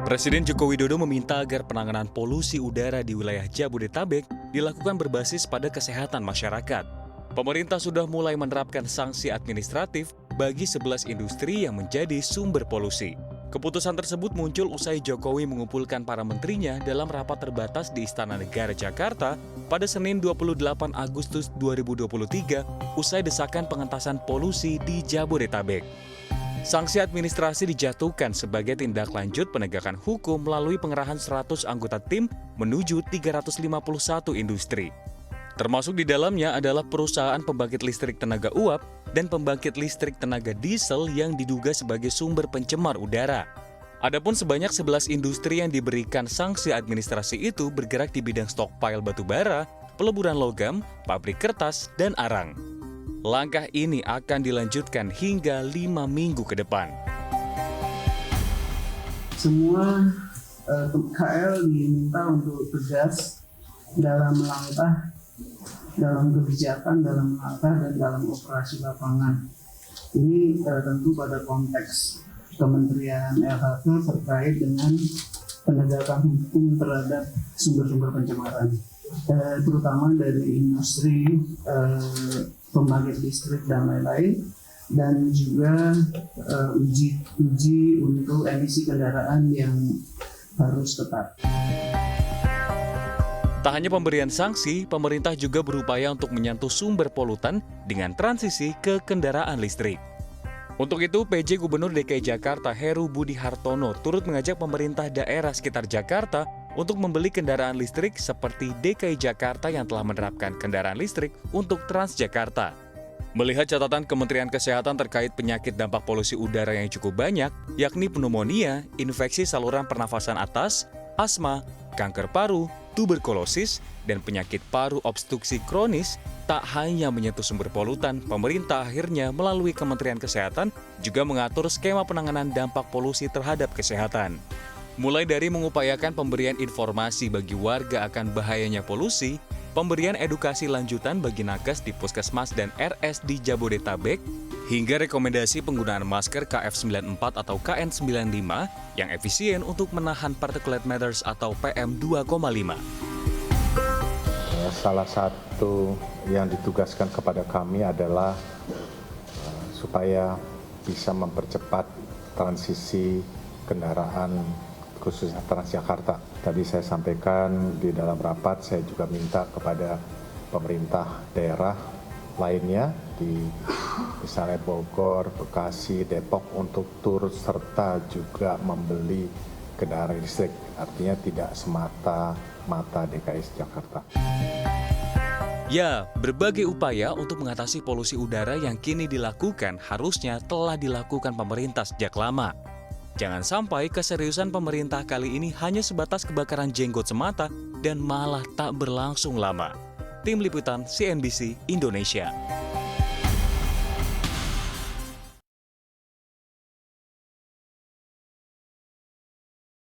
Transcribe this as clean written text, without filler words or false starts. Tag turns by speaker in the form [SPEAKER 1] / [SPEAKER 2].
[SPEAKER 1] Presiden Joko Widodo meminta agar penanganan polusi udara di wilayah Jabodetabek dilakukan berbasis pada kesehatan masyarakat. Pemerintah sudah mulai menerapkan sanksi administratif bagi 11 industri yang menjadi sumber polusi. Keputusan tersebut muncul usai Jokowi mengumpulkan para menterinya dalam rapat terbatas di Istana Negara Jakarta pada Senin 28 Agustus 2023 usai desakan pengentasan polusi di Jabodetabek. Sanksi administrasi dijatuhkan sebagai tindak lanjut penegakan hukum melalui pengerahan 100 anggota tim menuju 351 industri. Termasuk di dalamnya adalah perusahaan pembangkit listrik tenaga uap dan pembangkit listrik tenaga diesel yang diduga sebagai sumber pencemar udara. Adapun sebanyak 11 industri yang diberikan sanksi administrasi itu bergerak di bidang stockpile batubara, peleburan logam, pabrik kertas, dan arang. Langkah ini akan dilanjutkan hingga 5 minggu ke depan.
[SPEAKER 2] Semua KL diminta untuk tegas dalam langkah, dalam kebijakan, dalam langkah, dan dalam operasi lapangan. Ini tentu pada konteks Kementerian LHK terkait dengan penegakan hukum terhadap sumber-sumber pencemaran, terutama dari industri pembangkit listrik dan lain-lain, dan juga uji untuk emisi kendaraan yang harus ketat.
[SPEAKER 1] Tak hanya pemberian sanksi, pemerintah juga berupaya untuk menyentuh sumber polutan dengan transisi ke kendaraan listrik. Untuk itu, PJ Gubernur DKI Jakarta Heru Budi Hartono turut mengajak pemerintah daerah sekitar Jakarta untuk membeli kendaraan listrik seperti DKI Jakarta yang telah menerapkan kendaraan listrik untuk Transjakarta. Melihat catatan Kementerian Kesehatan terkait penyakit dampak polusi udara yang cukup banyak, yakni pneumonia, infeksi saluran pernafasan atas, asma, kanker paru, tuberkulosis, dan penyakit paru obstruksi kronis, tak hanya menyentuh sumber polutan, pemerintah akhirnya melalui Kementerian Kesehatan juga mengatur skema penanganan dampak polusi terhadap kesehatan. Mulai dari mengupayakan pemberian informasi bagi warga akan bahayanya polusi, pemberian edukasi lanjutan bagi nakes di Puskesmas dan RS di Jabodetabek, hingga rekomendasi penggunaan masker KF94 atau KN95 yang efisien untuk menahan particulate matters atau PM2,5.
[SPEAKER 3] Salah satu yang ditugaskan kepada kami adalah supaya bisa mempercepat transisi kendaraan khususnya Transjakarta. Tadi saya sampaikan di dalam rapat, saya juga minta kepada pemerintah daerah lainnya di misalnya Bogor, Bekasi, Depok untuk turut serta juga membeli kendaraan listrik. Artinya tidak semata-mata DKI Jakarta.
[SPEAKER 1] Ya, berbagai upaya untuk mengatasi polusi udara yang kini dilakukan harusnya telah dilakukan pemerintah sejak lama. Jangan sampai keseriusan pemerintah kali ini hanya sebatas kebakaran jenggot semata dan malah tak berlangsung lama. Tim Liputan CNBC Indonesia.